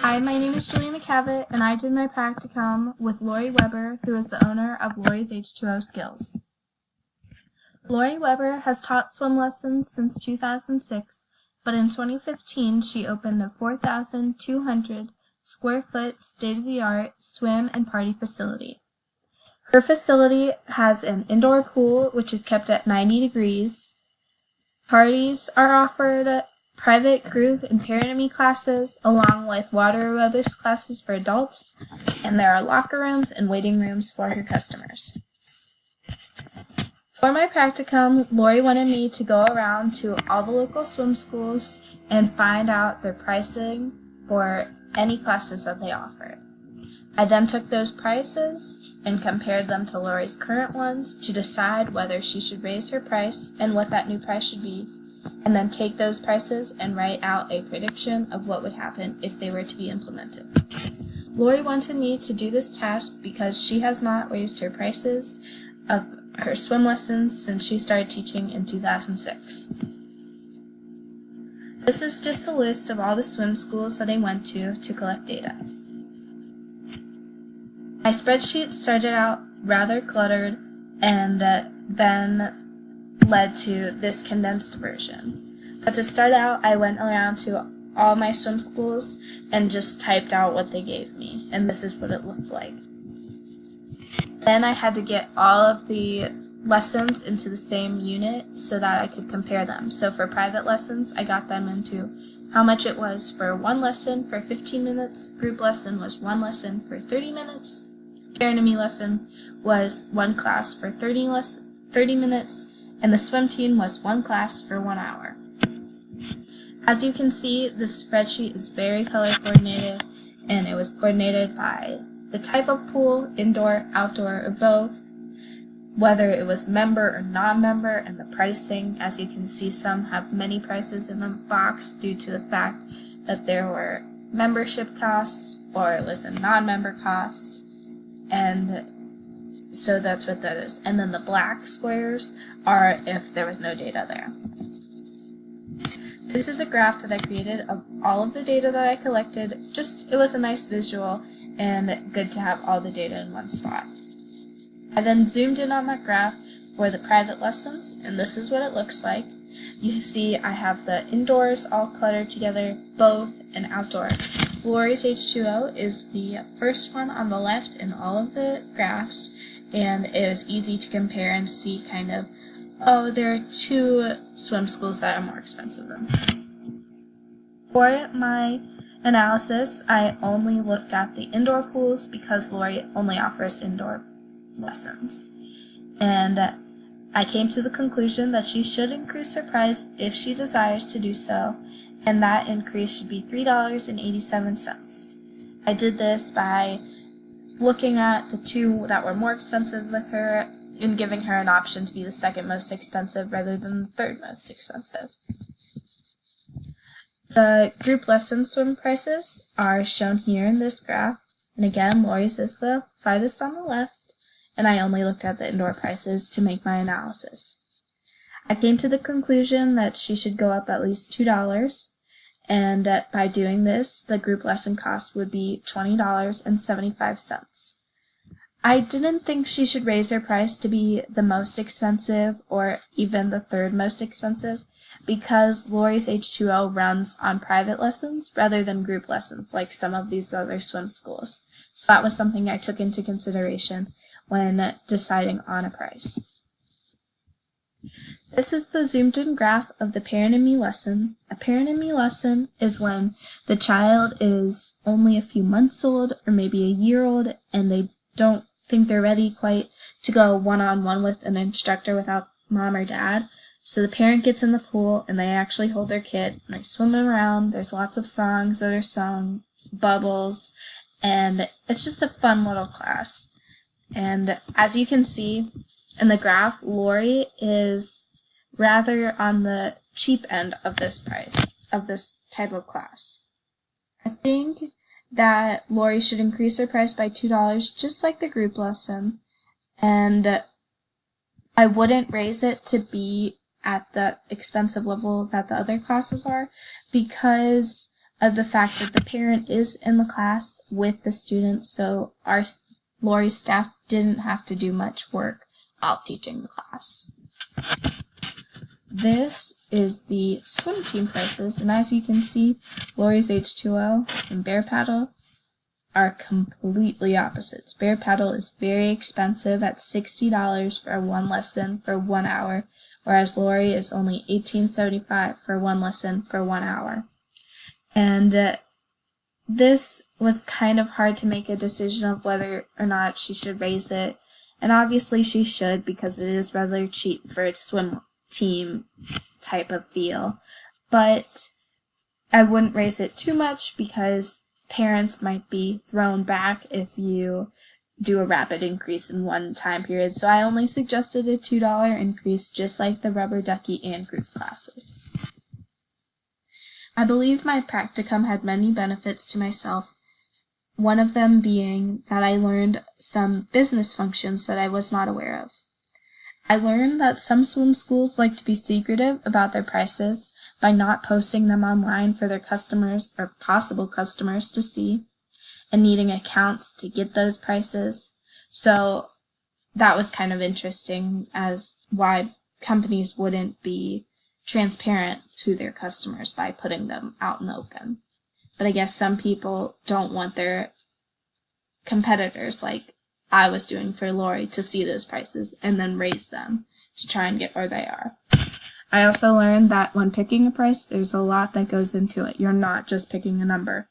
Hi, my name is Julie McCavitt, and I did my practicum with Lori Weber, who is the owner of Lori's H2O Skills. Lori Weber has taught swim lessons since 2006, but in 2015 she opened a 4,200 square foot state-of-the-art swim and party facility. Her facility has an indoor pool, which is kept at 90 degrees. Parties are offered, private group and parent classes, along with water aerobics classes for adults, and there are locker rooms and waiting rooms for her customers. For my practicum, Lori wanted me to go around to all the local swim schools and find out their pricing for any classes that they offered. I then took those prices and compared them to Lori's current ones to decide whether she should raise her price and what that new price should be, and then take those prices and write out a prediction of what would happen if they were to be implemented. Lori wanted me to do this task because she has not raised her prices of her swim lessons since she started teaching in 2006. This is just a list of all the swim schools that I went to collect data. My spreadsheet started out rather cluttered and then led to this condensed version. But to start out, I went around to all my swim schools and just typed out what they gave me, and this is what it looked like. Then I had to get all of the lessons into the same unit so that I could compare them. So for private lessons, I got them into how much it was for one lesson for 15 minutes, group lesson was one lesson for 30 minutes, parent lesson was one class for 30 minutes, and the swim team was one class for 1 hour. As you can see, this spreadsheet is very color coordinated, and it was coordinated by the type of pool, indoor, outdoor, or both, whether it was member or non-member, and the pricing. As you can see, some have many prices in the box due to the fact that there were membership costs or it was a non-member cost, and so that's what that is. And then the black squares are if there was no data there. This is a graph that I created of all of the data that I collected. It was a nice visual and good to have all the data in one spot. I then zoomed in on that graph for the private lessons, and this is what it looks like. You see I have the indoors all cluttered together, both, and outdoor. Lori's H2O is the first one on the left in all of the graphs, and it was easy to compare and see kind of, oh, there are two swim schools that are more expensive than me. For my analysis, I only looked at the indoor pools because Lori only offers indoor lessons. And I came to the conclusion that she should increase her price if she desires to do so, and that increase should be $3.87. I did this by looking at the two that were more expensive with her and giving her an option to be the second most expensive rather than the third most expensive. The group lesson swim prices are shown here in this graph, and again, Lori's is the farthest on the left, and I only looked at the indoor prices to make my analysis. I came to the conclusion that she should go up at least $2, and by doing this, the group lesson cost would be $20.75. I didn't think she should raise her price to be the most expensive or even the third most expensive because Lori's H2O runs on private lessons rather than group lessons like some of these other swim schools. So that was something I took into consideration when deciding on a price. This is the zoomed in graph of the parent and me lesson. A parent and me lesson is when the child is only a few months old or maybe a year old and they don't think they're ready quite to go one-on-one with an instructor without mom or dad. So the parent gets in the pool and they actually hold their kid and they swim around. There's lots of songs that are sung, bubbles, and it's just a fun little class. And as you can see in the graph, Lori is rather on the cheap end of this price, of this type of class. I think that Lori should increase her price by $2 just like the group lesson, and I wouldn't raise it to be at the expensive level that the other classes are because of the fact that the parent is in the class with the students, so Lori's staff didn't have to do much work while teaching the class. This is the swim team prices, and as you can see, Lori's H2O and Bear Paddle are completely opposites. Bear Paddle is very expensive at $60 for one lesson for 1 hour, whereas Lori is only $18.75 for one lesson for 1 hour. And this was kind of hard to make a decision of whether or not she should raise it, and obviously she should because it is rather cheap for its swim team type of feel, but I wouldn't raise it too much because parents might be thrown back if you do a rapid increase in one time period, so I only suggested a $2 increase, just like the rubber ducky and group classes. I believe my practicum had many benefits to myself, one of them being that I learned some business functions that I was not aware of. I learned that some swim schools like to be secretive about their prices by not posting them online for their customers or possible customers to see, and needing accounts to get those prices. So that was kind of interesting as why companies wouldn't be transparent to their customers by putting them out in the open. But I guess some people don't want their competitors, like I was doing for Lori, to see those prices and then raise them to try and get where they are. I also learned that when picking a price, there's a lot that goes into it. You're not just picking a number.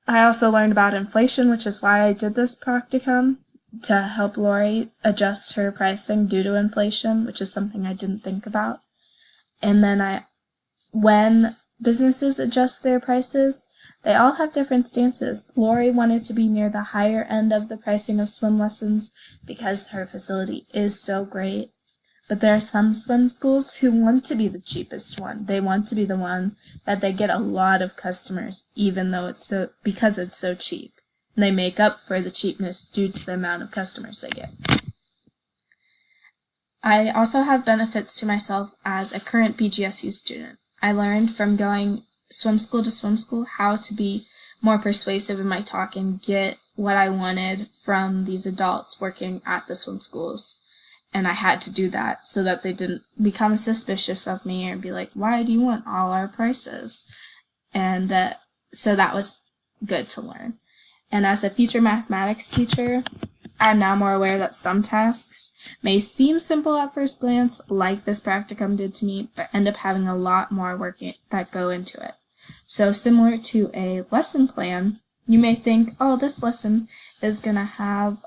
I also learned about inflation, which is why I did this practicum, to help Lori adjust her pricing due to inflation, which is something I didn't think about. And then when businesses adjust their prices, they all have different stances. Lori wanted to be near the higher end of the pricing of swim lessons because her facility is so great. But there are some swim schools who want to be the cheapest one. They want to be the one that they get a lot of customers, even though because it's so cheap. And they make up for the cheapness due to the amount of customers they get. I also have benefits to myself as a current BGSU student. I learned from going swim school to swim school how to be more persuasive in my talk and get what I wanted from these adults working at the swim schools. And I had to do that so that they didn't become suspicious of me or be like, why do you want all our prices? And so that was good to learn. And as a future mathematics teacher, I'm now more aware that some tasks may seem simple at first glance, like this practicum did to me, but end up having a lot more work that go into it. So similar to a lesson plan, you may think, oh, this lesson is going to have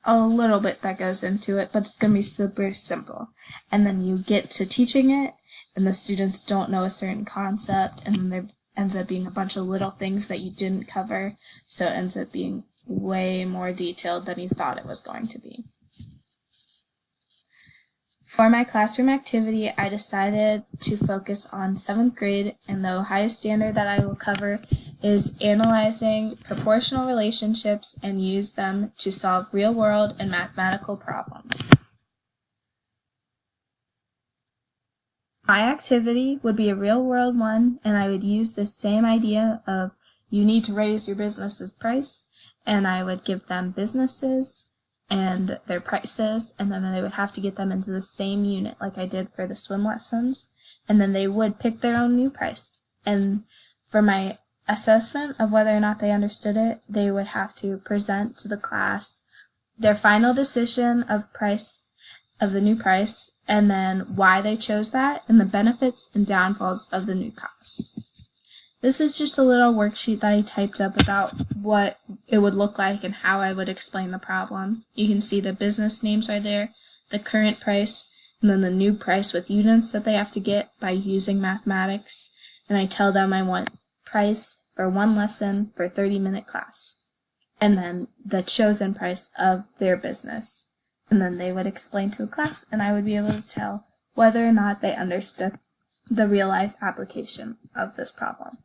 a little bit that goes into it, but it's going to be super simple. And then you get to teaching it, and the students don't know a certain concept, and then there ends up being a bunch of little things that you didn't cover, so it ends up being way more detailed than you thought it was going to be. For my classroom activity, I decided to focus on 7th grade, and the Ohio standard that I will cover is analyzing proportional relationships and use them to solve real-world and mathematical problems. My activity would be a real-world one, and I would use the same idea of you need to raise your business's price, and I would give them businesses and their prices, and then they would have to get them into the same unit like I did for the swim lessons, and then they would pick their own new price. And for my assessment of whether or not they understood it, they would have to present to the class their final decision of the new price, and then why they chose that, and the benefits and downfalls of the new cost. This is just a little worksheet that I typed up about what it would look like and how I would explain the problem. You can see the business names are there, the current price, and then the new price with units that they have to get by using mathematics. And I tell them I want price for one lesson for 30-minute class, and then the chosen price of their business. And then they would explain to the class, and I would be able to tell whether or not they understood the real-life application of this problem.